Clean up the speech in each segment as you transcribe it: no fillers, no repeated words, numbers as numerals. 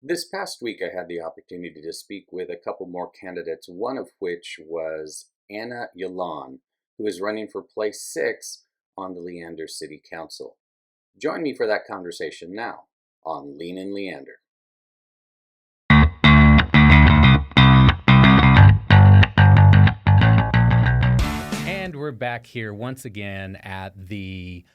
This past week, I had the opportunity to speak with a couple more candidates, one of which was Anna Yelaun, who is running for place 6 on the Leander City Council. Join me for that conversation now on Lean and Leander. And we're back here once again at the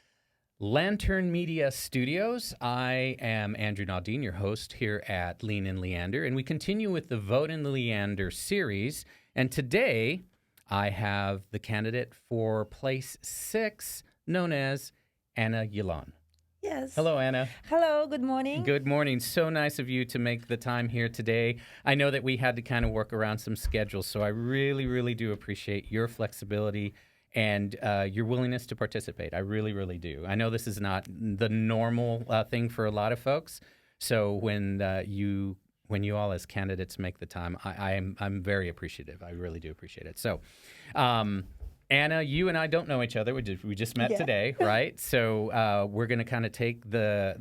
Lantern Media Studios. I am Andrew Naldine, your host here at Lean and Leander, and we continue with the Vote in Leander series. And today, I have the candidate for place 6, known as Anna Yelaun. Yes. Hello, Anna. Hello, good morning. Good morning. So nice of you to make the time here today. I know that we had to kind of work around some schedules, so I really, really do appreciate your flexibility and your willingness to participate. I really, really do. I know this is not the normal thing for a lot of folks, so when you all as candidates make the time, I'm very appreciative. I really do appreciate it. So, Anna, you and I don't know each other. We just met today, right? So we're going to kind of take the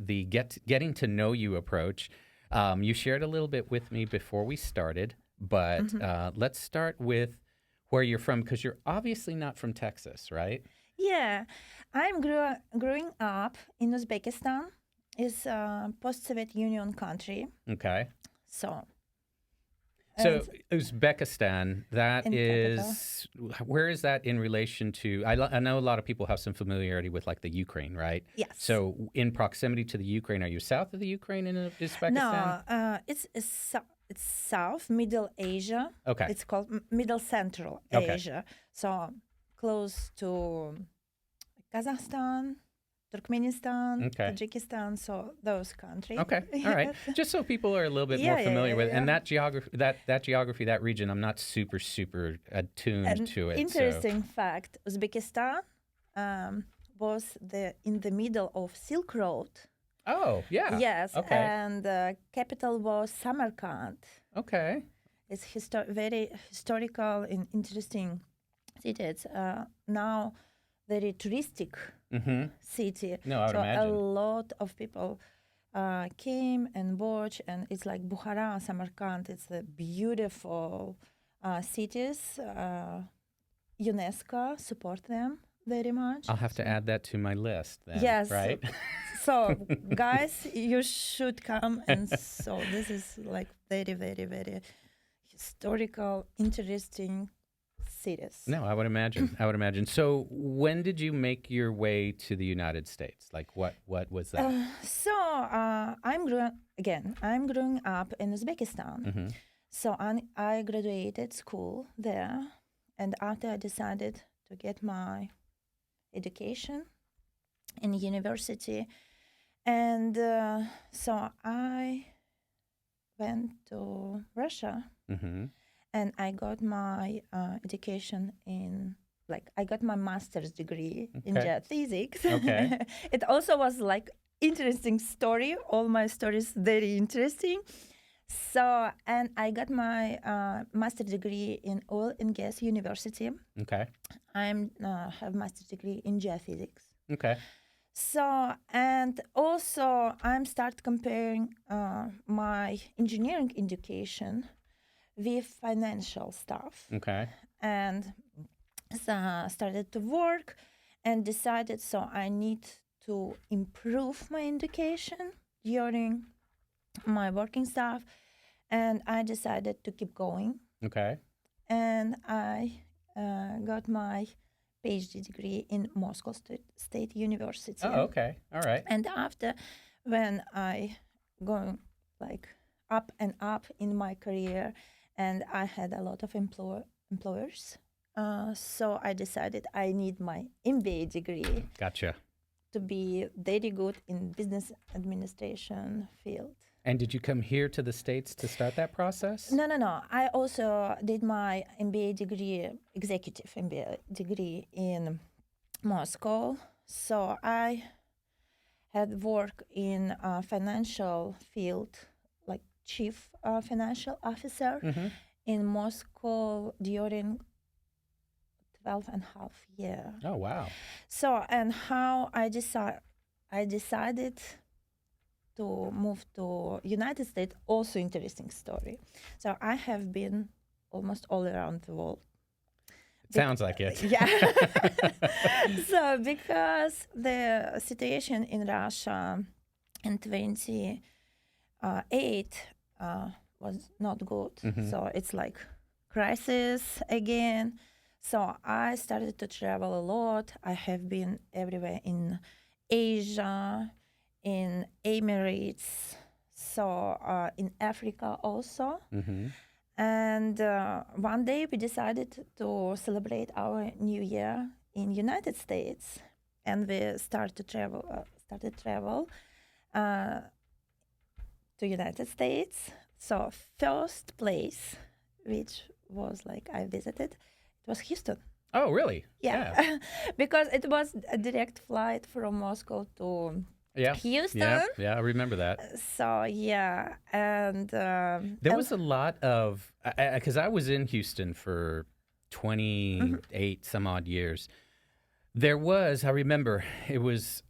getting to know you approach. You shared a little bit with me before we started, but let's start with where you're from, because you're obviously not from Texas, right? Yeah, I'm growing up in Uzbekistan. It's a post-Soviet Union country. Okay. So Uzbekistan, that is, where is that in relation to, I know a lot of people have some familiarity with like the Ukraine, right? Yes. So in proximity to the Ukraine, are you south of the Ukraine in Uzbekistan? No, it's South, Middle Asia. Okay. It's called Middle Central Asia. So close to Kazakhstan, Turkmenistan, Tajikistan, so those countries. Okay, all right. Just so people are a little bit more familiar with it. And that geography, that region, I'm not super attuned to it. Interesting fact, Uzbekistan was in the middle of Silk Road. Oh, yeah. Yes, okay. And the capital was Samarkand. Okay. It's very historical and interesting city. It's now very touristic city. No, I would imagine. A lot of people came and watched, and it's like Bukhara, Samarkand. It's the beautiful cities. UNESCO support them very much. I'll have to add that to my list then, yes. right? So, guys, you should come. And so this is like very, very, very historical, interesting cities. No, I would imagine. So when did you make your way to the United States? Like what was that? I'm growing up in Uzbekistan. So I graduated school there. And after I decided to get my education in university, and so I went to Russia, and I got my education I got my master's degree in geophysics. Okay. It also was like interesting story. All my stories very interesting. So, and I got my master's degree in oil and gas university. Okay. I'm have master's degree in geophysics. Okay. So, and also I'm start comparing my engineering education with financial stuff. Okay. And so started to work and decided so I need to improve my education during my working stuff, and I decided to keep going. Okay. And I got my PhD degree in Moscow State University. Oh, okay. All right. And after, when I go like up and up in my career, and I had a lot of employers, so I decided I need my MBA degree. Gotcha. To be very good in business administration field. And did you come here to the States to start that process? No. I also did my MBA degree, executive MBA degree in Moscow. So I had work in financial field, like chief financial officer in Moscow during 12 and a half year. Oh, wow. So, and how I decided to move to United States, also interesting story. So I have been almost all around the world. Sounds like it. Yeah. So because the situation in Russia in 28 was not good. So it's like crisis again. So I started to travel a lot. I have been everywhere in Asia, in Emirates, so in Africa also. And one day we decided to celebrate our New Year in United States, and we started travel to United States. So first place, which was like I visited, it was Houston. Oh, really? Yeah. Because it was a direct flight from Moscow to Houston. Yeah, I remember that. So yeah, and there was a lot of because I was in Houston for 28 some odd years. There was, I remember, it was.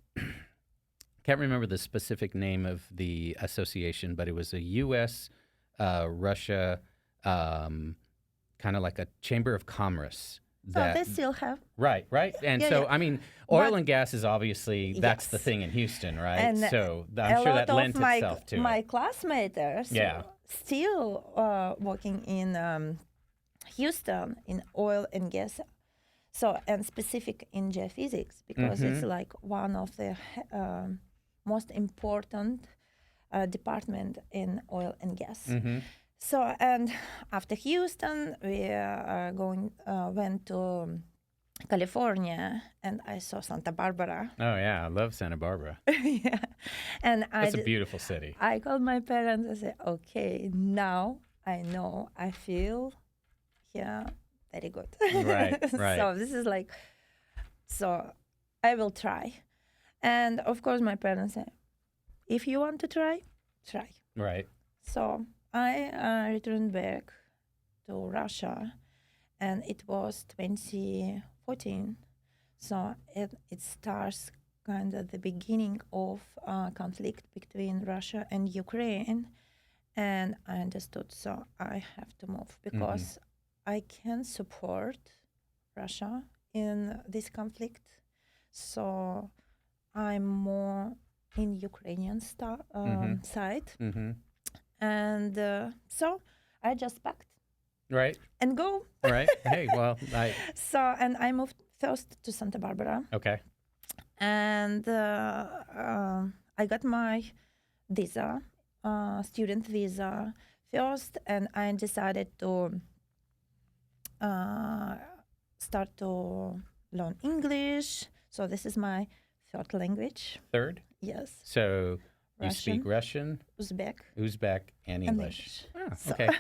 Can't remember the specific name of the association, but it was a U.S. Russia kind of like a chamber of commerce. So they still have. Right. And I mean, oil and gas is obviously, that's the thing in Houston, right? And so I'm sure that lends itself to my it. classmates still working in Houston in oil and gas. So, and specific in geophysics, because it's like one of the most important department in oil and gas. So, and after Houston, we went to California, and I saw Santa Barbara. Oh yeah, I love Santa Barbara. Yeah, and it's a beautiful city. I called my parents and said, "Okay, now I know, I feel, very good." Right. So this is like, so I will try, and of course my parents said, "If you want to try, try." Right. So I returned back to Russia, and it was 2014. So it starts kind of the beginning of conflict between Russia and Ukraine, and I understood, so I have to move because I can support Russia in this conflict. So I'm more in Ukrainian side. And so I just packed. Right. And go. Right. Hey, well, So, and I moved first to Santa Barbara. Okay. And I got my visa, student visa first, and I decided to start to learn English. So this is my third language. Third? Yes. So you Russian, speak Russian, Uzbek, and English. Oh, okay.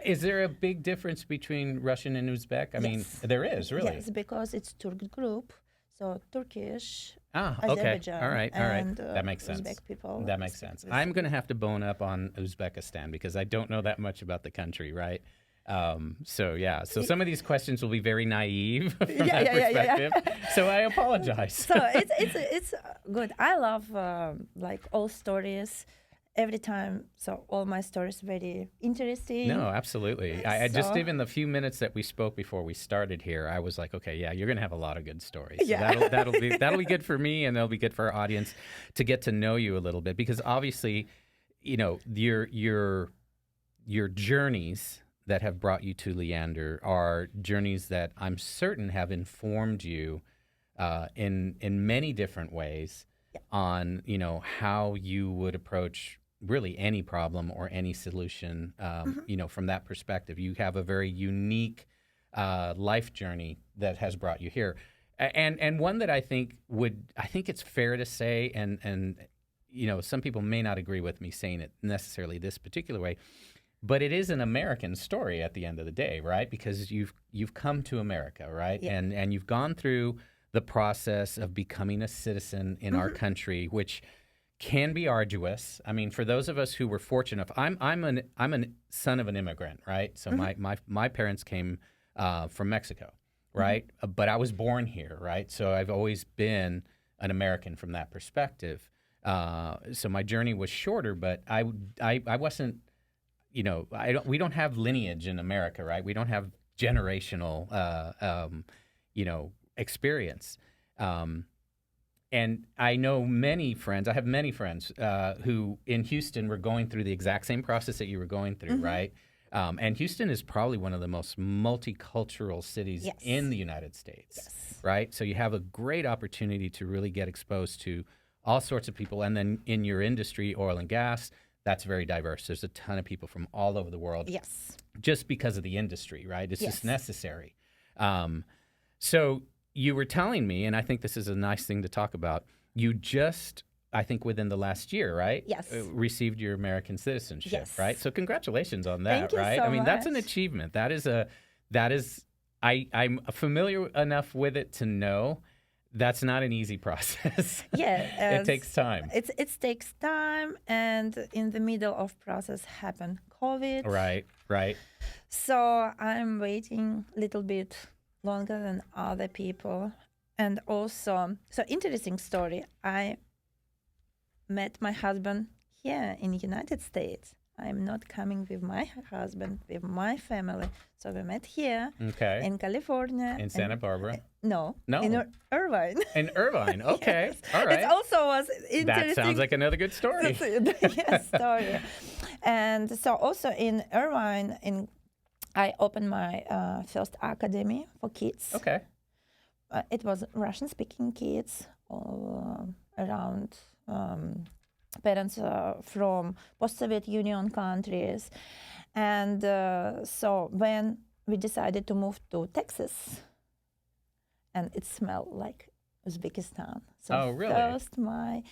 Is there a big difference between Russian and Uzbek? I mean, there is, really. Yes, because it's Turk group. So Turkish, okay. Azerbaijan, All right. and That makes sense. Uzbek people. That makes sense. I'm going to have to bone up on Uzbekistan because I don't know that much about the country, right? So some of these questions will be very naive from that perspective. So I apologize. So it's good. I love like all stories every time. So all my stories very interesting. No, absolutely. I just even the few minutes that we spoke before we started here, I was like, okay, yeah, you're gonna have a lot of good stories. So that'll be good for me, and that'll be good for our audience to get to know you a little bit, because obviously, you know, your journeys that have brought you to Leander are journeys that I'm certain have informed you in many different ways on, you know, how you would approach really any problem or any solution, you know, from that perspective. You have a very unique life journey that has brought you here. And one that I think it's fair to say, and you know, some people may not agree with me saying it necessarily this particular way, but it is an American story at the end of the day, right? Because you've come to America, right? Yeah. And you've gone through the process of becoming a citizen in our country, which can be arduous. I mean, for those of us who were fortunate, I'm a son of an immigrant, right? So my parents came from Mexico, right? But I was born here, right? So I've always been an American from that perspective. So my journey was shorter, but I wasn't, we don't have lineage in America, right? We don't have generational, experience. And I know many friends, I have many friends who in Houston were going through the exact same process that you were going through, right? And Houston is probably one of the most multicultural cities in the United States, right? So you have a great opportunity to really get exposed to all sorts of people. And then in your industry, oil and gas, that's very diverse. There's a ton of people from all over the world. Yes. Just because of the industry, right? It's just necessary. So you were telling me, and I think this is a nice thing to talk about, you just, I think within the last year, right? Yes. Received your American citizenship, Yes. right? So congratulations on that, Thank you right? so I mean, that's an much. achievement. I'm familiar enough with it to know that's not an easy process. Yeah. It takes time. It takes time, and in the middle of process happened COVID. Right. So I'm waiting a little bit longer than other people. And also, so interesting story. I met my husband here in the United States. I'm not coming with my husband, with my family. So we met here in California. In Santa Barbara? No. No. In Irvine. In Irvine, okay. Yes. All right. It also was interesting. That sounds like another good story. Yes, story. And so also in Irvine, I opened my first academy for kids. Okay. It was Russian-speaking kids around parents from post-Soviet Union countries. And so when we decided to move to Texas, and it smelled like Uzbekistan. So oh, really? first I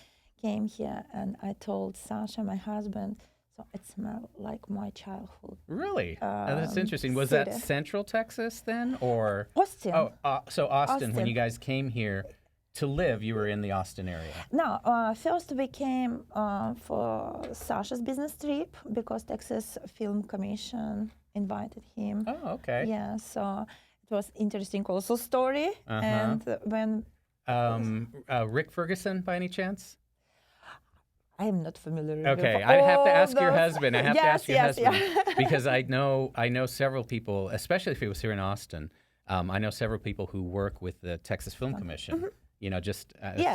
came here and I told Sasha, my husband, so it smelled like my childhood. Really? That's interesting. Was city. that Central Texas then, or Austin? So Austin. When Austin. you guys came here to live, you were in the Austin area. No, first we came for Sasha's business trip because Texas Film Commission invited him. Oh, okay. Yeah, so it was interesting also story. And when Rick Ferguson, by any chance? I am not familiar with Okay, I have to ask your those- husband. I have to Yes, ask your yes, husband yeah. because I know several people, especially if he was here in Austin. I know several people who work with the Texas Film Commission. Just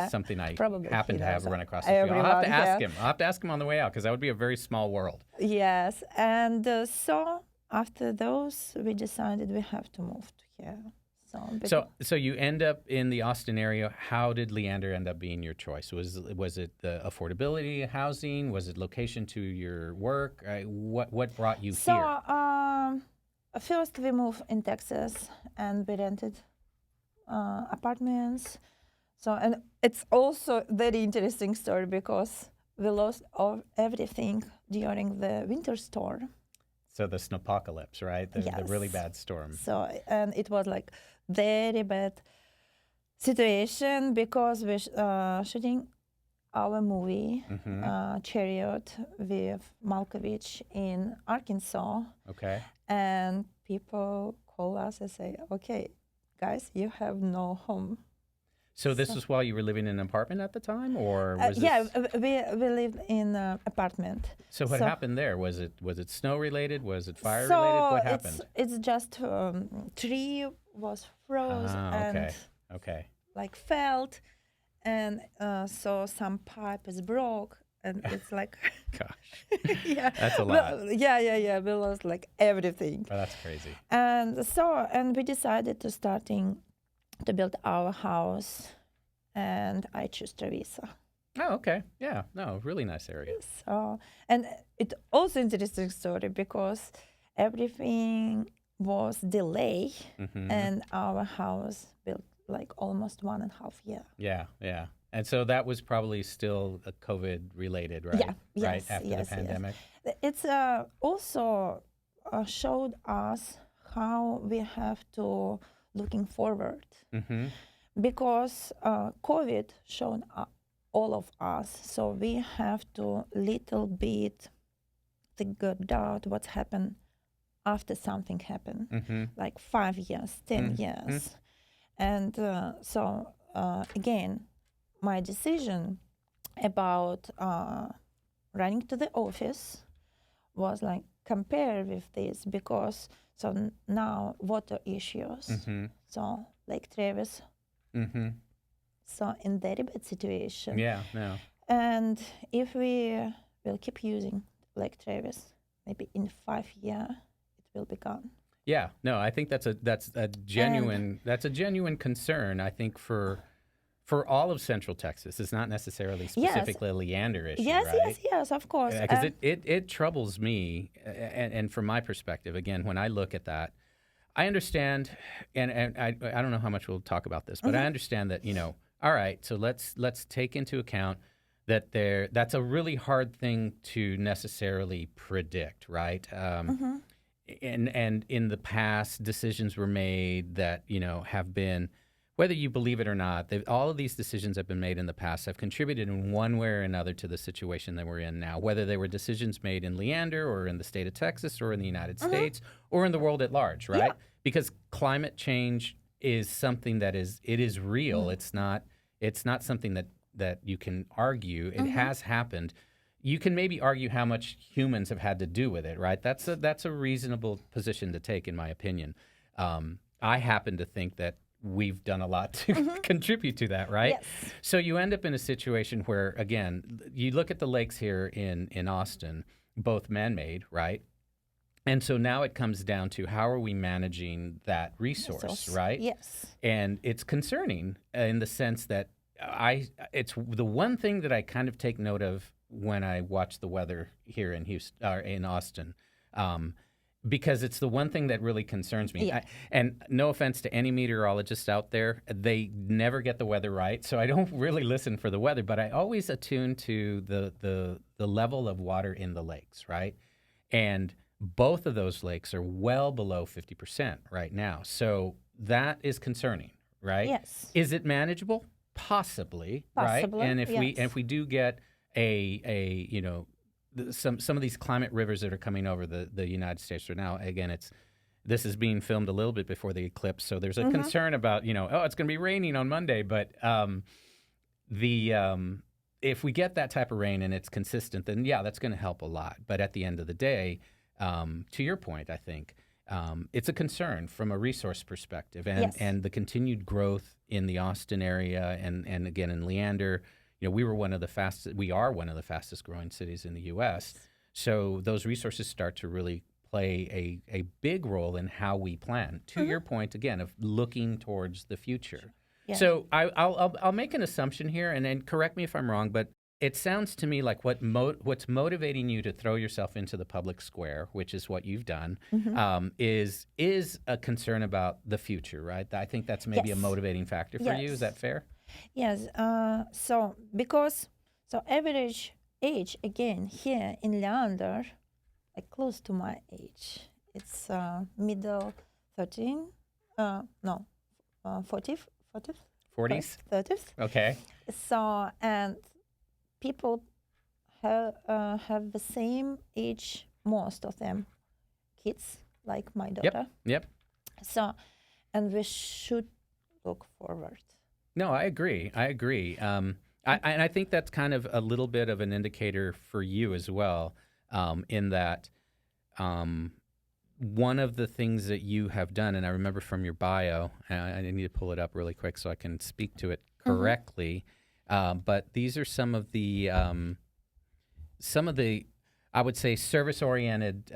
something I probably happen he to have knows run across. I'll have to everyone, ask yeah. him. I'll have to ask him on the way out because that would be a very small world. Yes, and so after those, we decided we have to move to here. So you end up in the Austin area. How did Leander end up being your choice? Was it the affordability, housing? Was it location to your work? What brought you here? First we moved in Texas and we rented apartments. So, and it's also very interesting story because we lost everything during the winter storm. So the snowpocalypse, right? The really bad storm. So, and it was like very bad situation because we're shooting our movie, Chariot, with Malkovich in Arkansas. Okay. And people call us and say, okay, guys, you have no home. So this was while you were living in an apartment at the time, or was yeah, this... we lived in an apartment. So what happened there? Was it snow related? Was it fire so related? What happened? It's just tree was froze and like felt, and so some pipe is broke, and it's like gosh, yeah, that's a lot. Yeah. We lost like everything. Oh, that's crazy. And we decided to build our house, and I chose Trevisa. Oh, okay. Yeah. No, really nice area. So, and it also interesting story because everything was delayed, and our house built like almost 1.5 years. Yeah. And so that was probably still COVID related, right? Yeah. Right after the pandemic. Yes. It's also showed us how we have to looking forward, because COVID showed all of us, so we have to little bit figure out what's happened after something happened, like 5 years, 10 years. And so again, my decision about running to the office was like compare with this because now water issues. Mm-hmm. So Lake Travis, Mm-hmm. so in very bad situation. Yeah. No. And if we will keep using Lake Travis, maybe in 5 years it will be gone. Yeah. No. I think that's a And genuine concern. I think for all of Central Texas. It's not necessarily yes, specifically a Leander issue, yes, right? yes, of course. Because it troubles me, and from my perspective, again, when I look at that, I understand, and I don't know how much we'll talk about this, but I understand that all right, so let's take into account that that's a really hard thing to necessarily predict, right? And in the past, decisions were made that have been, whether you believe it or not, all of these decisions have been made in the past, have contributed in one way or another to the situation that we're in now, whether they were decisions made in Leander or in the state of Texas or in the United States or in the world at large, right? Yeah. Because climate change is something that is real. It's not something that you can argue. It has happened. You can maybe argue how much humans have had to do with it, right? That's a reasonable position to take, in my opinion. I happen to think that we've done a lot to contribute to that, right? Yes. So you end up in a situation where, again, you look at the lakes here in Austin, both man-made, right? And so now it comes down to how are we managing that resource, right? Yes. And it's concerning in the sense that it's the one thing that I kind of take note of when I watch the weather here in Houston or in Austin, because it's the one thing that really concerns me. Yeah. And no offense to any meteorologists out there, they never get the weather right, so I don't really listen for the weather. But I always attune to the level of water in the lakes, right? And both of those lakes are well below 50% right now, so that is concerning, right? Yes. Is it manageable? Possibly, right? Possibly, And if yes. we do get a some of these climate rivers that are coming over the United States right now, again, this is being filmed a little bit before the eclipse, so there's a concern about it's going to be raining on Monday, but if we get that type of rain and it's consistent, then yeah, that's going to help a lot. But at the end of the day, to your point, I think it's a concern from a resource perspective, and Yes. and the continued growth in the Austin area, and again in Leander. We are one of the fastest growing cities in the U.S. So those resources start to really play a big role in how we plan. To your point again of looking towards the future. Yes. So I'll make an assumption here, and then correct me if I'm wrong, but it sounds to me like what's motivating you to throw yourself into the public square, which is what you've done, is a concern about the future, right? I think that's maybe a Yes. motivating factor for you. Is Yes. that fair? Yes. So average age again here in Leander, like close to my age. It's middle 13. No, 40, 40s? 30s. Okay. So and people have the same age. Most of them, kids like my daughter. Yep. So, and we should look forward. No, I agree. And I think that's kind of a little bit of an indicator for you as well, in that one of the things that you have done, and I remember from your bio, and I need to pull it up really quick so I can speak to it correctly, but these are some of the, I would say, service-oriented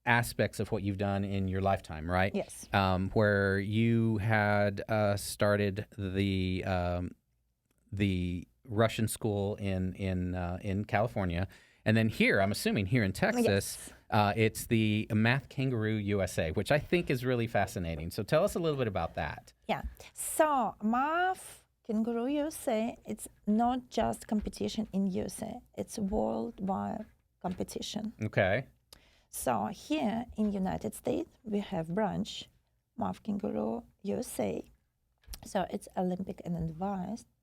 aspects of what you've done in your lifetime, right? Yes. Where you had started the Russian school in California, and then here, I'm assuming here in Texas, it's the Math Kangaroo USA, which I think is really fascinating. So tell us a little bit about that. Yeah. So Math Kangaroo USA, it's not just competition in USA; it's worldwide competition. Okay. So here in United States, we have branch Math Kangaroo USA. So it's Olympic and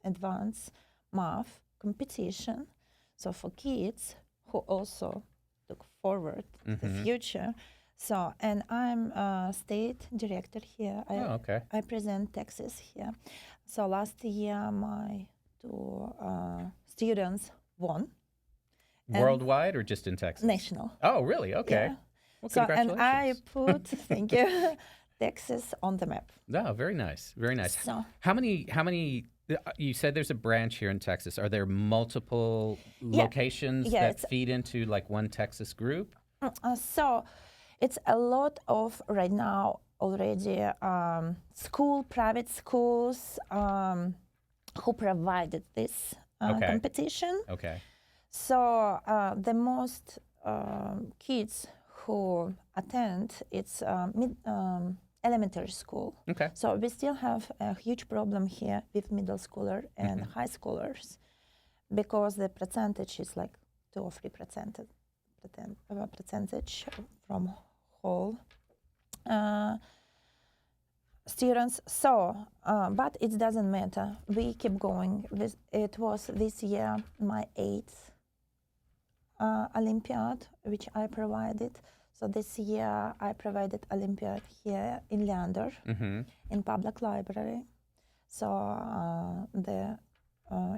advanced math competition. So for kids who also look forward to the future. So, and I'm a state director here. Okay. I present Texas here. So last year, my students won. And Worldwide or just in Texas? national. Oh, really? Okay. Yeah. Well, So, and I congratulations. put, thank you, Texas on the map. Oh, very nice. Very nice. So, How many, you said there's a branch here in Texas. Are there multiple locations yeah, that feed into like one Texas group? so it's a lot of right now already private schools who provided this Okay. competition. Okay. So the most kids who attend it's elementary school. Okay. So we still have a huge problem here with middle schooler and high schoolers because the percentage is like 2 or 3% percentage from whole students. So, but it doesn't matter. We keep going. It was this year my 8th Olympiad, which I provided. So this year I provided Olympiad here in Leander, in public library. So the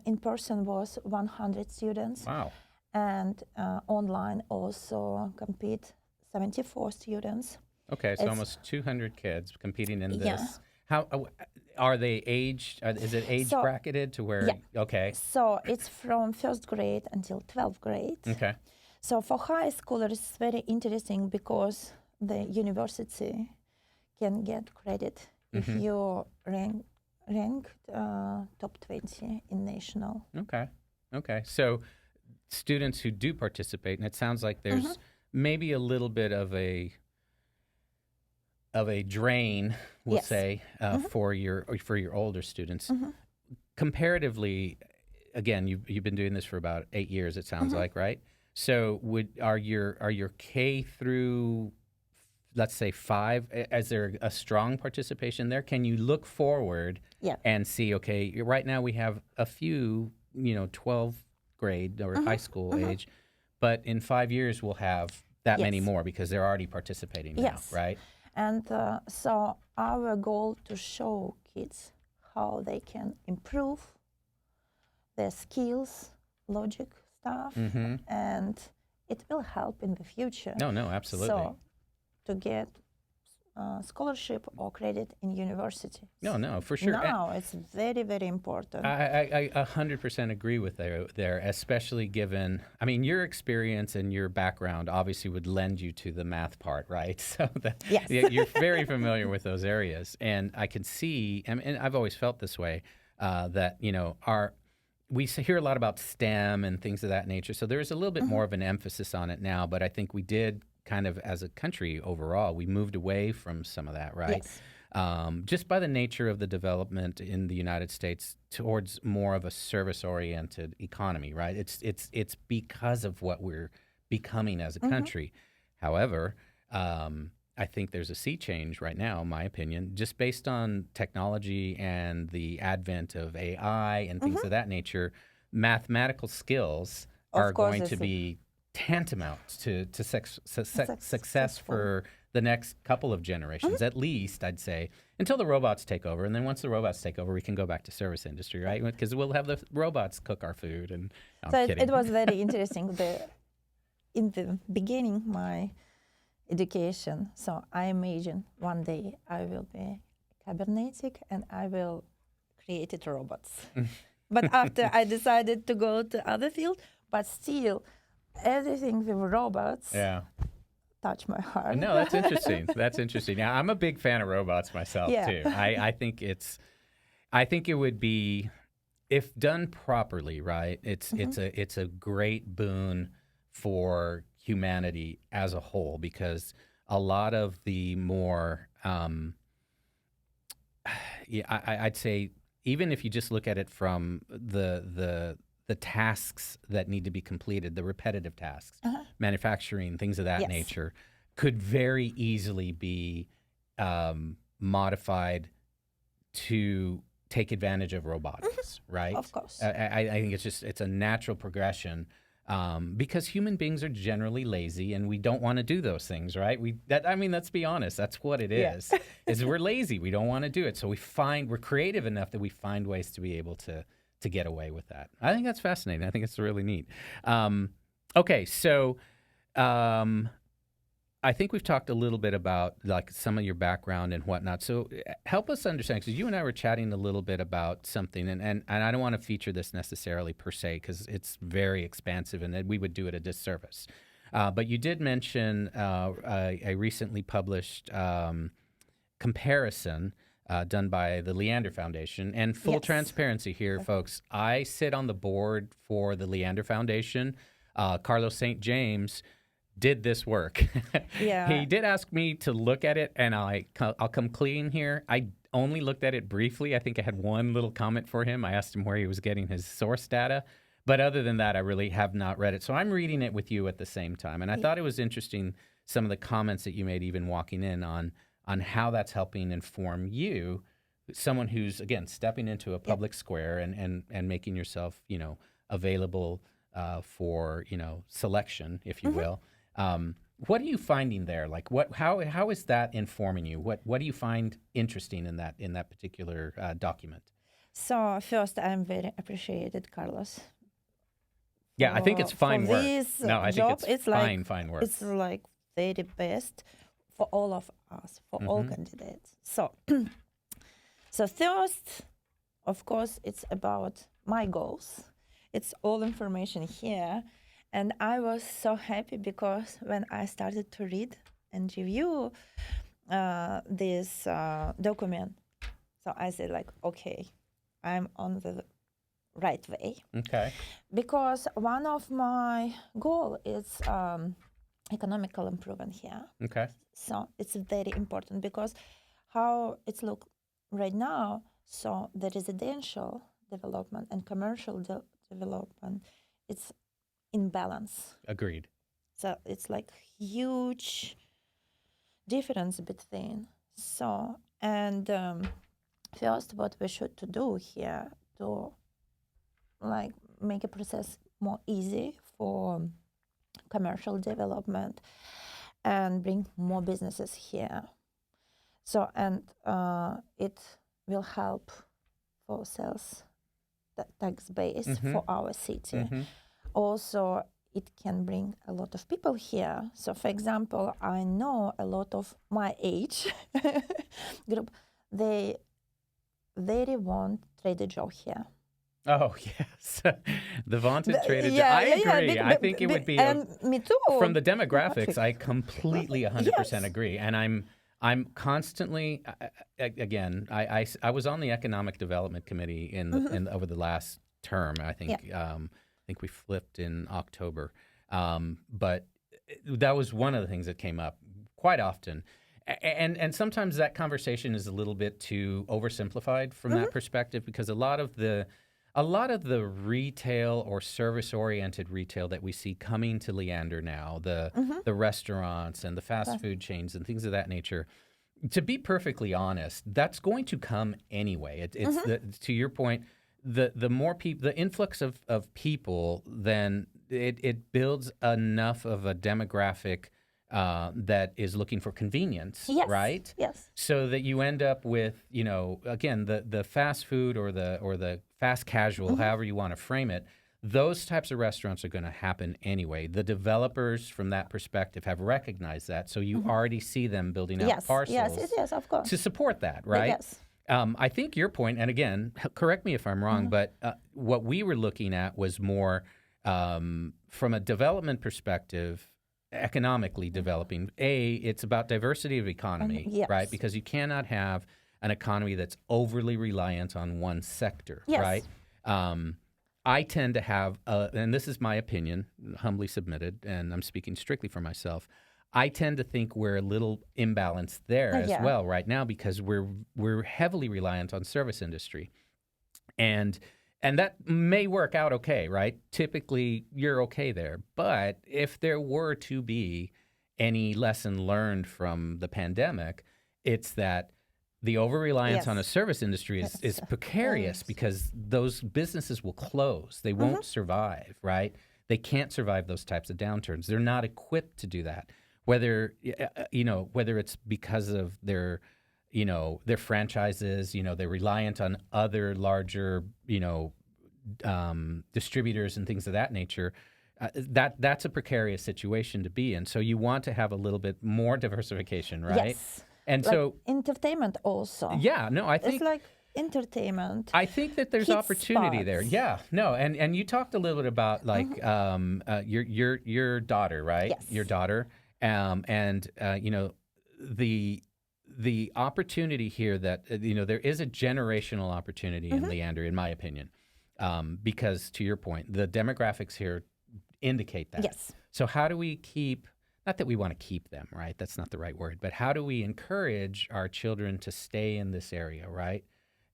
in person was 100 students. Wow. And online also compete 74 students. Okay, so It's- almost 200 kids competing in this. Yeah. How are they aged? Is it age So- bracketed to where? Yeah. Okay. So it's from 1st grade until 12th grade. Okay. So for high schoolers, it's very interesting because the university can get credit if you ranked top 20 in national. Okay. Okay. So students who do participate, and it sounds like there's maybe a little bit of a drain, we'll Yes. say, for your older students. Comparatively, again, you've been doing this for about 8 years. It sounds like, right? So are your K through, let's say 5? Is there a strong participation there? Can you look forward Yeah. and see? Okay, right now we have a few, 12th grade or high school age, but in 5 years we'll have that many Yes. more because they're already participating now, Yes. right? And so our goal to show kids how they can improve their skills, logic stuff, and it will help in the future. No, absolutely. So to get scholarship or credit in university. No, for sure. Now it's very, very important. I 100% agree with there, especially given, I mean, your experience and your background obviously would lend you to the math part, right? So that Yes. you're very familiar with those areas. And I can see, and I've always felt this way, that, we hear a lot about STEM and things of that nature. So there's a little bit more of an emphasis on it now, but I think we did kind of, as a country overall, we moved away from some of that, right? Yes. Just by the nature of the development in the United States towards more of a service-oriented economy, right? It's because of what we're becoming as a country. However, I think there's a sea change right now, in my opinion, just based on technology and the advent of AI and things of that nature. Mathematical skills are course, going to it's be tantamount to success for the next couple of generations, at least, I'd say, until the robots take over. And then once the robots take over, we can go back to service industry, right? Because we'll have the robots cook our food. And no, So I'm kidding. it was very interesting. In the beginning, my education, so I imagine one day I will be cybernetic and I will create robots. But after I decided to go to other field, but still everything with robots touch my heart. No, that's interesting. That's interesting. Now, I'm a big fan of robots myself Yeah. too. I think it would be, if done properly, right? It's a great boon for humanity as a whole, because a lot of the more, I'd say, even if you just look at it from the tasks that need to be completed, the repetitive tasks, manufacturing, things of that Yes. nature, could very easily be modified to take advantage of robotics, right? Of course. I think it's a natural progression, because human beings are generally lazy and we don't want to do those things, right? Let's be honest, that's what it is. Is we're lazy, we don't want to do it. So we're creative enough that we find ways to be able to to get away with that. I think that's fascinating. I think it's really neat. Okay, so I think we've talked a little bit about like some of your background and whatnot. So help us understand, because you and I were chatting a little bit about something, and I don't want to feature this necessarily per se because it's very expansive and we would do it a disservice. But you did mention a recently published comparison done by the Leander Foundation. And full transparency here, folks, I sit on the board for the Leander Foundation. Carlos St. James did this work. He did ask me to look at it, and I'll come clean here. I only looked at it briefly. I think I had one little comment for him. I asked him where he was getting his source data. But other than that, I really have not read it. So I'm reading it with you at the same time. And I thought it was interesting, some of the comments that you made even walking in on how that's helping inform you, someone who's, again, stepping into a public square and making yourself, available for, selection, if you will. What are you finding there? Like, how is that informing you? What do you find interesting in that particular document? So first, I'm very appreciated, Carlos. Yeah, I think it's fine work. No, I think it's fine work. It's like very best for all of us, for all candidates. So, so first, of course, it's about my goals. It's all information here. And I was so happy because when I started to read and review this document, so I said like, okay, I'm on the right way. Okay. Because one of my goal is economical improvement here. Okay. So it's very important because how it's look right now, so the residential development and commercial development, it's in balance. Agreed. So it's like huge difference between. So, and first what we should to do here to like make a process more easy for commercial development and bring more businesses here. So, and it will help for sales tax base for our city. Also, it can bring a lot of people here. So, for example, I know a lot of my age group, they very want Trader Joe here. Oh, yes. The vaunted Trader Joe. I agree. I think it would be. And me too. From the demographics, I completely 100% agree. And I'm constantly, again, I was on the Economic Development Committee in over the last term. I think we flipped in October. But that was one of the things that came up quite often. And sometimes that conversation is a little bit too oversimplified from that perspective, because a lot of the retail or service-oriented retail that we see coming to Leander now, the restaurants and the fast food chains and things of that nature, to be perfectly honest, that's going to come anyway. It's to your point, the more people, the influx of people, then it builds enough of a demographic that is looking for convenience, right? Yes. So that you end up with, again, the fast food or the fast casual, however you want to frame it, those types of restaurants are going to happen anyway. The developers from that perspective have recognized that, so you already see them building out parcels yes, of course. to support that, right? Yes. I think your point, and again, correct me if I'm wrong, but what we were looking at was more from a development perspective, economically developing. It's about diversity of economy, right? Because you cannot have an economy that's overly reliant on one sector, right? I tend to have, and this is my opinion, humbly submitted, and I'm speaking strictly for myself, I tend to think we're a little imbalanced there as well right now, because we're heavily reliant on service industry. And that may work out okay, right? Typically, you're okay there. But if there were to be any lesson learned from the pandemic, it's that the over-reliance on a service industry is precarious, because those businesses will close. They won't survive, right? They can't survive those types of downturns. They're not equipped to do that. Whether it's because of their franchises, they're reliant on other larger, distributors and things of that nature, that's a precarious situation to be in. So you want to have a little bit more diversification, right? Yes. And Like so, entertainment also. yeah, no, I think It's like entertainment. I think that there's kids opportunity there. spots. Yeah, no, and you talked a little bit about like your daughter, right? Yes. Your daughter, and you know the opportunity here that you know there is a generational opportunity in Leander, in my opinion, because to your point, the demographics here indicate that. Yes. So how do we keep? Not that we want to keep them, right? That's not the right word, but how do we encourage our children to stay in this area, right?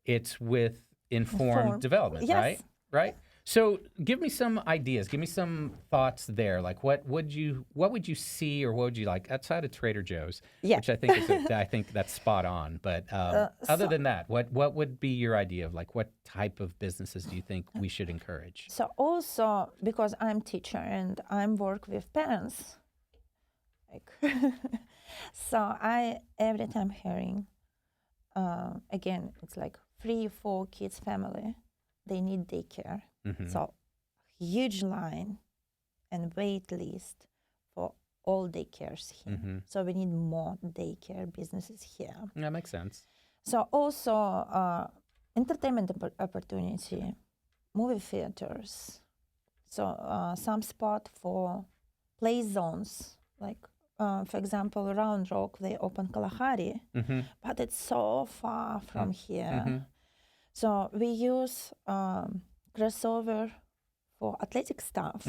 It's with informed development, Yes. right? Right. So give me some ideas. Give me some thoughts there. Like what would you see, or what would you like outside of Trader Joe's? Yeah. Which I think I think that's spot on. But other than that, what would be your idea of like what type of businesses do you think we should encourage? So also because I'm teacher and I'm work with parents, like so I every time hearing again it's like 3-4 kids family, they need daycare. So huge line and wait list for all daycares here. So we need more daycare businesses here. That makes sense. So also entertainment opportunity, movie theaters. So some spot for play zones, like for example, Round Rock, they open Kalahari, but it's so far from here. So we use crossover for athletic stuff.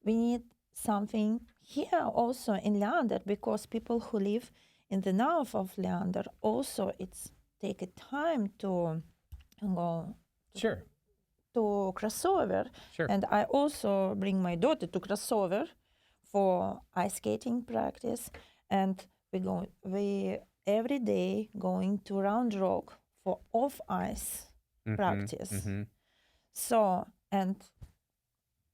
We need something here also in Leander, because people who live in the north of Leander also it's take a time to go Sure. to crossover. Sure. And I also bring my daughter to crossover for ice skating practice, and we every day going to Round Rock for off ice practice. So and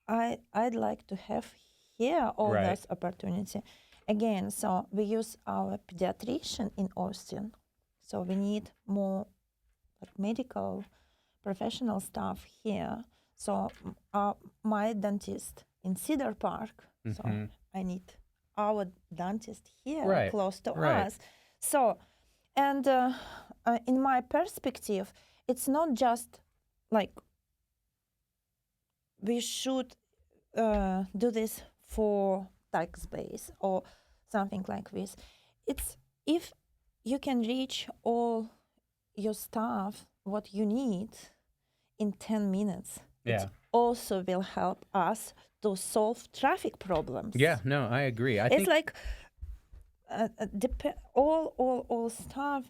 I'd like to have here all Right. those opportunity again. So we use our pediatrician in Austin, so we need more like medical professional staff here. So my dentist in Cedar Park, so I need our dentist here Right, close to right. us. So, and in my perspective, it's not just like we should do this for tax base or something like this. It's if you can reach all your staff what you need in 10 minutes, Yeah. it also will help us to solve traffic problems. Yeah, no, I agree. I It's think like all stuff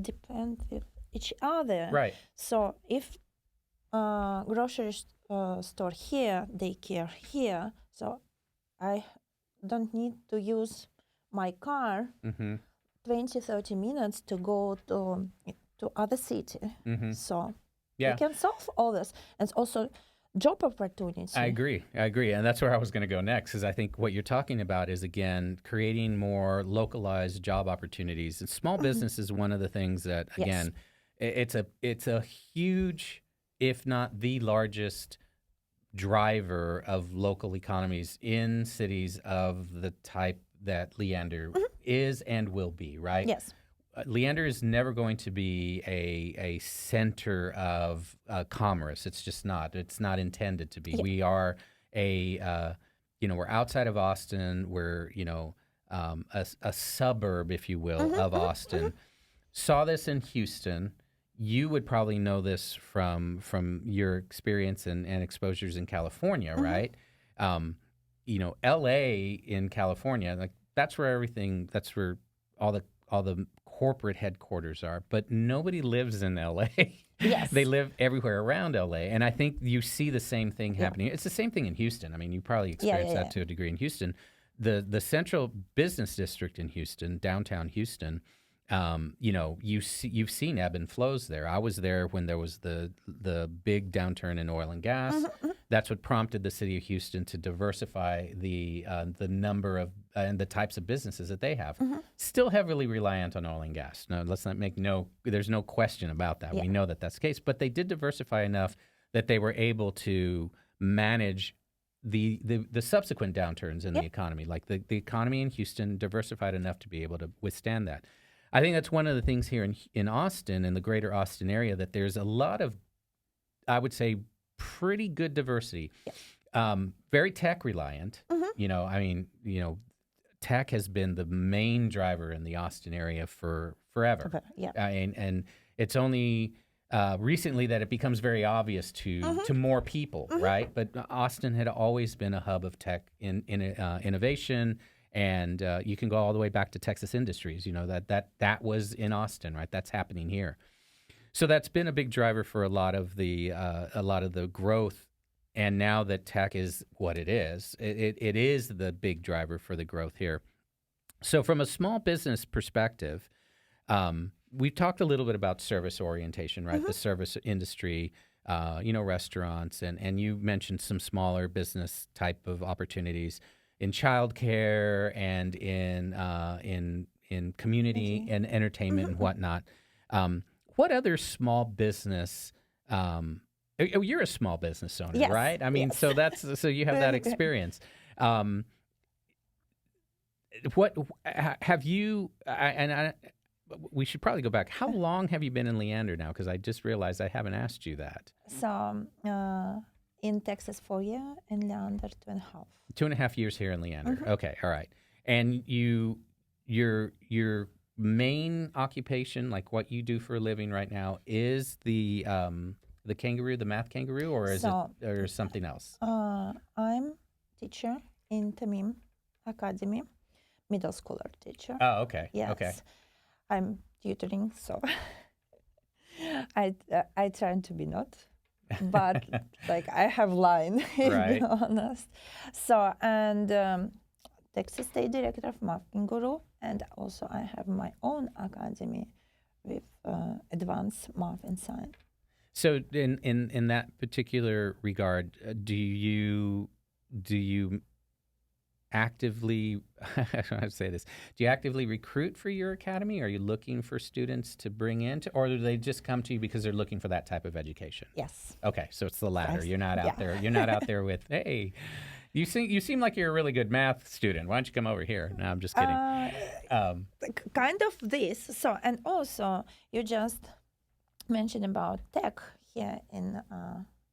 depend with each other. right. So if grocery store here, daycare here, so I don't need to use my car 20-30 minutes to go to other city. So Yeah. we can solve all this. And also job opportunity. I agree. And that's where I was going to go next, is I think what you're talking about is, again, creating more localized job opportunities. And small business is one of the things that, again, it's a huge, if not the largest driver of local economies in cities of the type that Leander is and will be, right? Yes. Leander is never going to be a center of commerce. It's just not. It's not intended to be. Yeah. We are we're outside of Austin. We're, a suburb, if you will, of Austin. Saw this in Houston. You would probably know this from your experience and exposures in California, right? L.A. in California, like that's where all the corporate headquarters are, but nobody lives in LA. Yes. They live everywhere around LA. And I think you see the same thing happening. It's the same thing in Houston. I mean, you probably experienced that to a degree in Houston. The central business district in Houston, downtown Houston, you've seen ebb and flows there. I was there when there was the big downturn in oil and gas. That's what prompted the city of Houston to diversify the number of and the types of businesses that they have. Still heavily reliant on oil and gas. No, let's not there's no question about that. Yeah. We know that that's the case. But they did diversify enough that they were able to manage the subsequent downturns in the economy. Like the economy in Houston diversified enough to be able to withstand that. I think that's one of the things here in Austin, in the greater Austin area, that there's a lot of, I would say, pretty good diversity. Very tech reliant. Tech has been the main driver in the Austin area for forever. Okay, yeah. And it's only recently that it becomes very obvious to more people, right? But Austin had always been a hub of tech innovation, and you can go all the way back to Texas Industries. That was in Austin, right? That's happening here. So that's been a big driver for a lot of the growth. And now that tech is what it is, it is the big driver for the growth here. So from a small business perspective, we've talked a little bit about service orientation, right? The service industry, restaurants, and you mentioned some smaller business type of opportunities in childcare and in community and entertainment and whatnot. What other small business? You're a small business owner, Yes, right? I mean, yes. so you have that experience. What have you? We should probably go back. How long have you been in Leander now? Because I just realized I haven't asked you that. So in Texas 4 years, in Leander 2.5. 2.5 years here in Leander. Okay, all right. And your main occupation, like what you do for a living right now, is the kangaroo, the math kangaroo, or is it something else? I'm teacher in Tamim Academy, middle schooler teacher. Oh, okay. Yes. Okay. I'm tutoring, so I try to be not, but like I have line, to Right. be honest. So and Texas State Director of Math Kangaroo, and also I have my own academy with advanced math and science. So in that particular regard, do you actively, I don't know how to say this, do you actively recruit for your academy? Are you looking for students to bring in, or do they just come to you because they're looking for that type of education? Yes. Okay, so it's the latter. Yes. You're not out there. You're not out there with, hey, you seem like you're a really good math student. Why don't you come over here? No, I'm just kidding. Kind of this. So and also you just mentioned about tech here in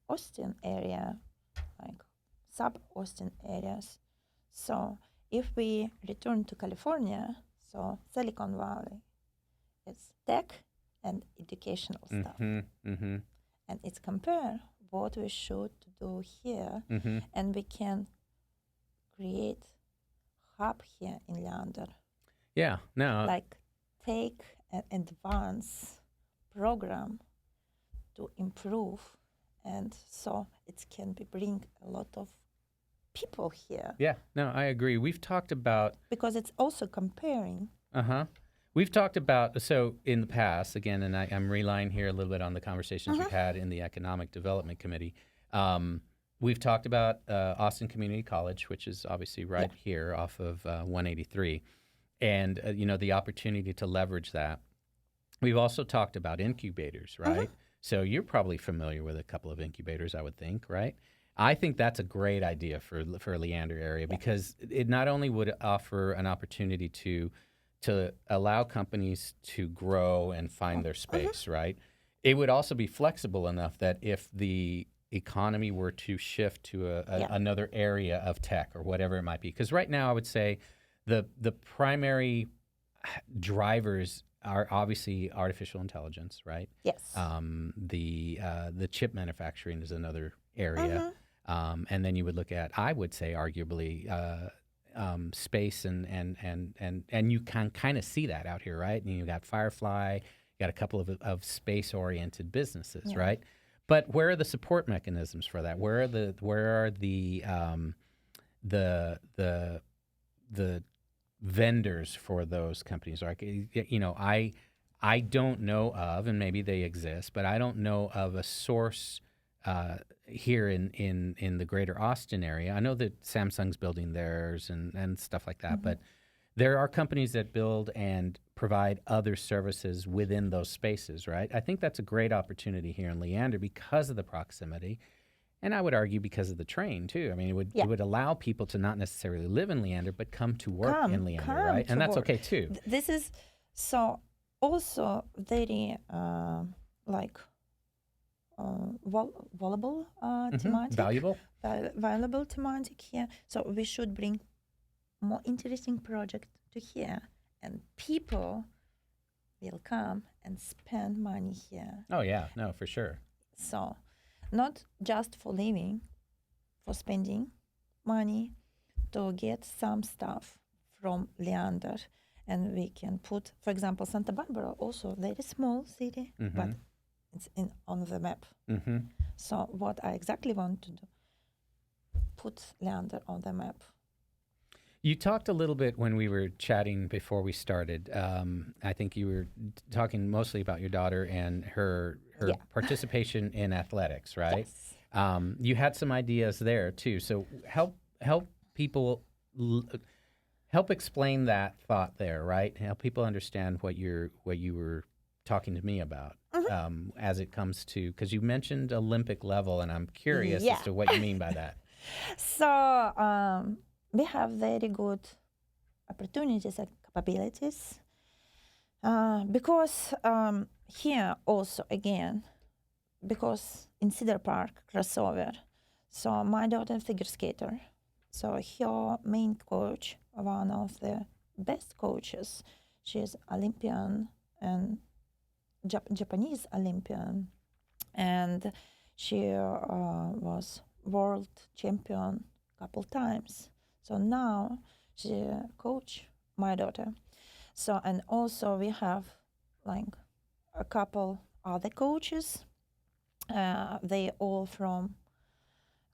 Austin area, like sub-Austin areas. So if we return to California, so Silicon Valley, it's tech and educational stuff. And it's compare what we should do here, and we can create hub here in Leander. Yeah, no. Like take an advanced program to improve, and so it can bring a lot of people here. Yeah, no, I agree. We've talked about, because it's also comparing. We've talked about, so in the past, again, and I'm relying here a little bit on the conversations we've had in the Economic Development Committee. We've talked about Austin Community College, which is obviously right here off of 183, and the opportunity to leverage that. We've also talked about incubators, right? So you're probably familiar with a couple of incubators, I would think, right? I think that's a great idea for a Leander area, because it not only would offer an opportunity to allow companies to grow and find their space, right? It would also be flexible enough that if the economy were to shift to another area of tech or whatever it might be, because right now I would say the primary drivers are obviously artificial intelligence, right? Yes. The chip manufacturing is another area. And then you would look at, I would say, arguably, space and you can kind of see that out here, right? And you got Firefly, you got a couple of space-oriented businesses, right? But where are the support mechanisms for that? Where are the vendors for those companies? Like, I don't know of, and maybe they exist, but I don't know of a source here in the greater Austin area. I know that Samsung's building theirs and stuff like that, but there are companies that build and provide other services within those spaces, right? I think that's a great opportunity here in Leander because of the proximity. And I would argue because of the train too. I mean, it would allow people to not necessarily live in Leander, but come to work in Leander, right? And that's okay too. This is so also very valuable thematic. Valuable thematic here. So we should bring more interesting project to here, and people will come and spend money here. Oh yeah, no, for sure. So not just for living, for spending money to get some stuff from Leander. And we can put, for example, Santa Barbara, also very small city, but it's on the map. So what I exactly want to do, put Leander on the map. You talked a little bit when we were chatting before we started. I think you were talking mostly about your daughter and her participation in athletics, right? Yes. You had some ideas there too. So help people help explain that thought there, right? Help people understand what you were talking to me about as it comes to, because you mentioned Olympic level, and I'm curious as to what you mean by that. So we have very good opportunities and capabilities because here also again, because in Cedar Park crossover, so my daughter figure skater, so her main coach, one of the best coaches, she's Olympian and Japanese Olympian, and she was world champion couple times. So now she coach my daughter. So, and also we have like a couple other coaches. They all from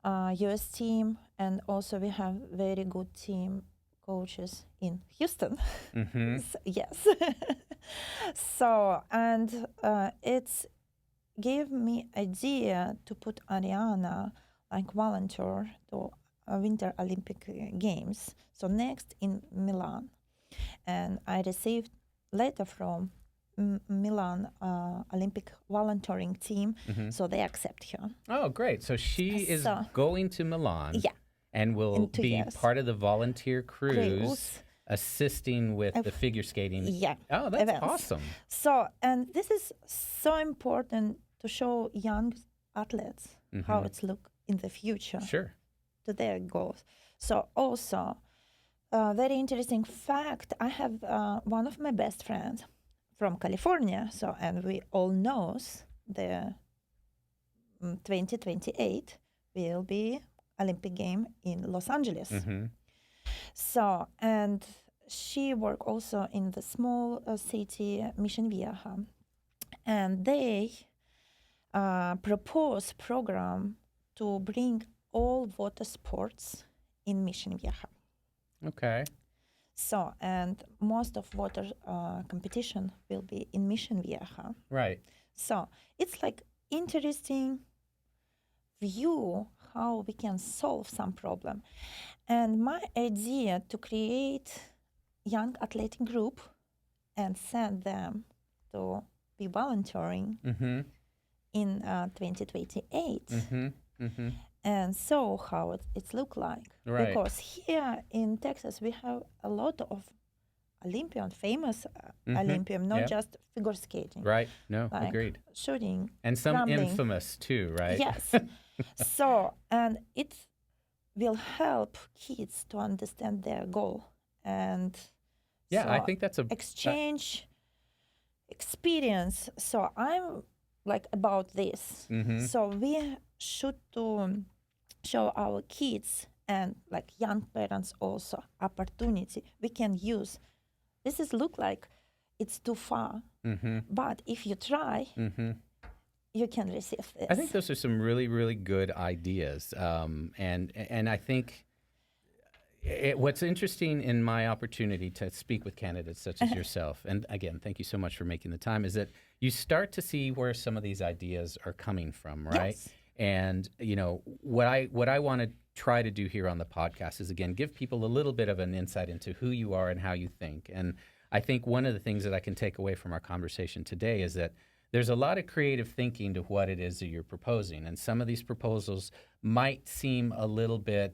US team, and also we have very good team coaches in Houston. Yes. So, and it's gave me idea to put Ariana like volunteer to Winter Olympic Games. So next in Milan, and I received letter from Milan Olympic volunteering team, so they accept her. Oh, great! So she is going to Milan, and will be part of the volunteer cruise, assisting with the figure skating. Yeah. Oh, that's events. awesome. So, and this is so important to show young athletes how it's look in the future. Sure. To their goals. So also, very interesting fact, I have one of my best friends from California, so, and we all knows the 2028 will be Olympic game in Los Angeles. So, and she work also in the small city Mission Vieja, and they propose program to bring all water sports in Mission Vieja. Okay. So, and most of water competition will be in Mission Vieja. Right. So, it's like interesting view how we can solve some problem. And my idea to create young athletic group and send them to be volunteering in 2028. And so how it's look like. Right. Because here in Texas, we have a lot of Olympian, famous Olympian, not just figure skating. Right. No, like agreed. Shooting. And some scrambling. infamous too, right? Yes. So, and it will help kids to understand their goal. And yeah, so I think that's a exchange experience. So I'm like about this. So we should to show our kids and like young parents also opportunity we can use. This is look like it's too far, but if you try, you can receive this. I think those are some really, really good ideas, and I think what's interesting in my opportunity to speak with candidates such as yourself, and again, thank you so much for making the time, is that you start to see where some of these ideas are coming from, right? Yes. And you know what I want to try to do here on the podcast is, again, give people a little bit of an insight into who you are and how you think. And I think one of the things that I can take away from our conversation today is that there's a lot of creative thinking to what it is that you're proposing. And some of these proposals might seem a little bit,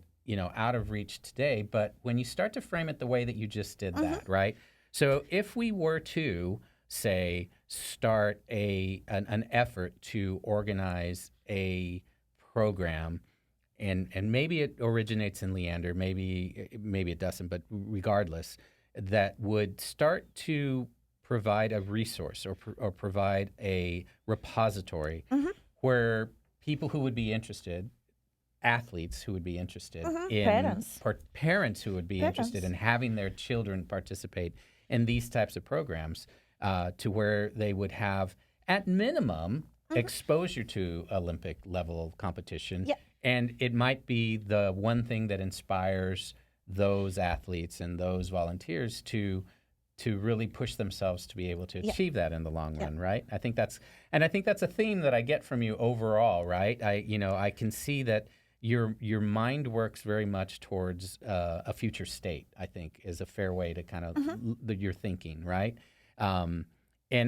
out of reach today, but when you start to frame it the way that you just did that, right? So if we were to, say, start an effort to organize a program, and maybe it originates in Leander, maybe it doesn't, but regardless, that would start to provide a resource or provide a repository where people who would be interested, athletes who would be interested in parents who would be interested in having their children participate in these types of programs, to where they would have, at minimum, exposure to Olympic level competition. Yeah. And it might be the one thing that inspires those athletes and those volunteers to really push themselves to be able to achieve that in the long run, right? I think that's a theme that I get from you overall, right? I can see that your mind works very much towards a future state, I think, is a fair way to kind of your thinking, right? And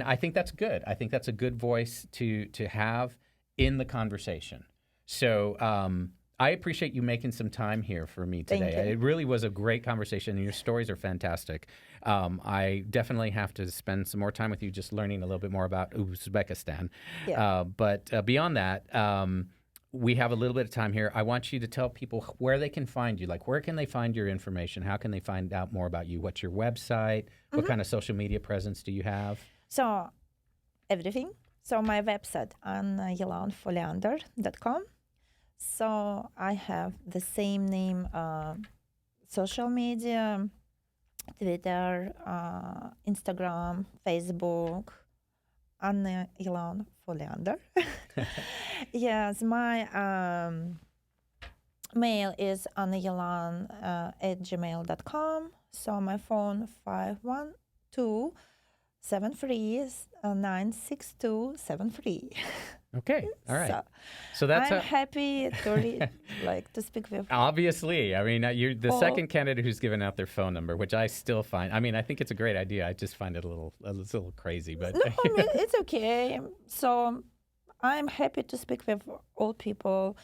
I think that's good. I think that's a good voice to have in the conversation. So I appreciate you making some time here for me today. Thank you. It really was a great conversation, and your stories are fantastic. I definitely have to spend some more time with you just learning a little bit more about Uzbekistan. Yeah. But beyond that, we have a little bit of time here. I want you to tell people where they can find you. Like, where can they find your information? How can they find out more about you? What's your website? What kind of social media presence do you have? So everything. So my website, annayelaun.com. So I have the same name, social media, Twitter, Instagram, Facebook, Anna Yelaun for Leander. Yes, my mail is annayelaun@gmail.com. So my phone 512-73-96273. Okay, all right. So that's I'm happy to to speak with. Obviously, I mean, you're the second candidate who's given out their phone number, which I still find. I mean, I think it's a great idea. I just find it a little crazy, but No, I mean, it's okay. So I'm happy to speak with all people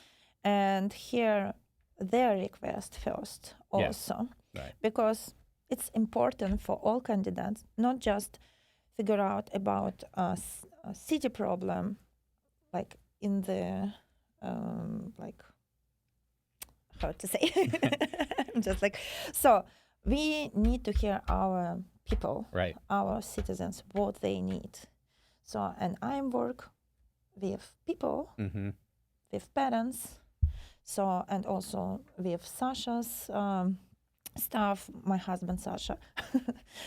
and hear their request first, also, right. Because it's important for all candidates, not just figure out about a city problem, like in the how to say. I'm just like, so we need to hear our people, right, our citizens, what they need. So, and I work with people, with parents, so, and also with Sasha's staff, my husband Sasha.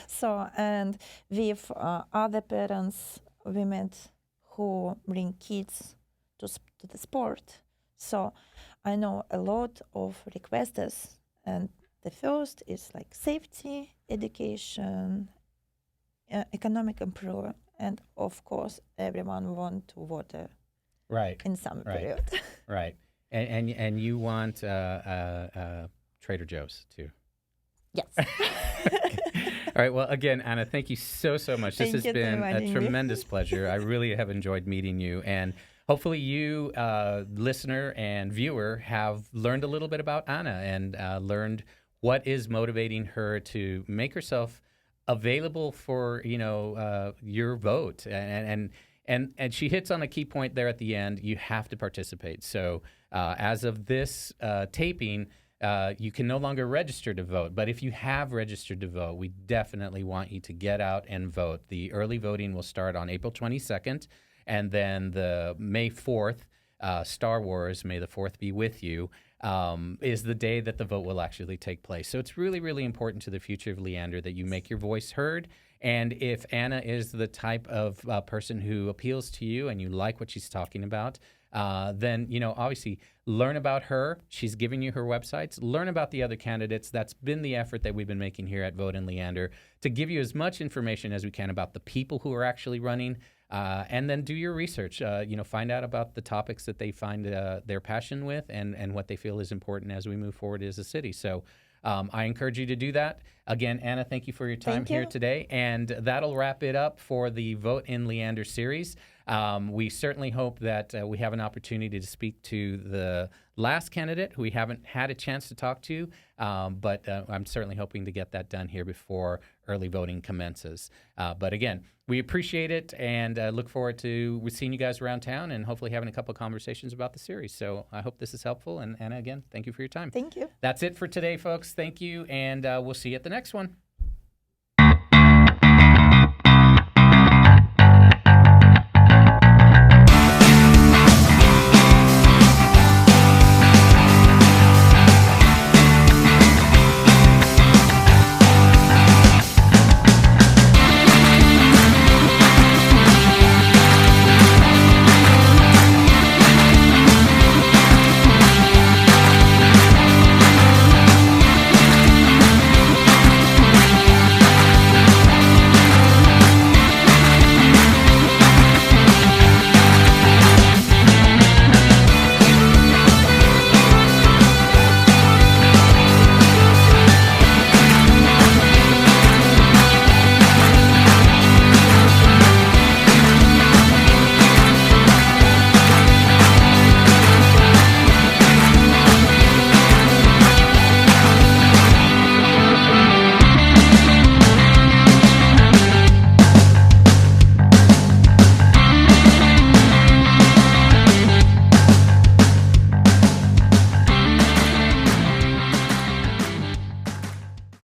So, and with other parents, women who bring kids to the sport. So I know a lot of requesters, and the first is like safety, education, economic improvement, and of course everyone want water, right, in summer right. period. Right, and you want Trader Joe's too. Yes. Okay. All right. Well, again, Anna, thank you so much. This has been a tremendous pleasure. I really have enjoyed meeting you, and hopefully you, listener and viewer, have learned a little bit about Anna and learned what is motivating her to make herself available for your vote. And she hits on a key point there at the end. You have to participate. So as of this taping, you can no longer register to vote. But if you have registered to vote, we definitely want you to get out and vote. The early voting will start on April 22nd, and then the May 4th, Star Wars, May the 4th be with you, is the day that the vote will actually take place. So it's really, really important to the future of Leander that you make your voice heard. And if Anna is the type of person who appeals to you and you like what she's talking about, then, obviously learn about her. She's giving you her websites. Learn about the other candidates. That's been the effort that we've been making here at Vote in Leander, to give you as much information as we can about the people who are actually running, and then do your research. Find out about the topics that they find their passion with and what they feel is important as we move forward as a city. So I encourage you to do that. Again, Anna, thank you for your time here today. And that'll wrap it up for the Vote in Leander series. We certainly hope that we have an opportunity to speak to the last candidate who we haven't had a chance to talk to, but I'm certainly hoping to get that done here before early voting commences. But again, we appreciate it and look forward to seeing you guys around town and hopefully having a couple of conversations about the series. So I hope this is helpful. And Anna, again, thank you for your time. Thank you. That's it for today, folks. Thank you, and we'll see you at the next one.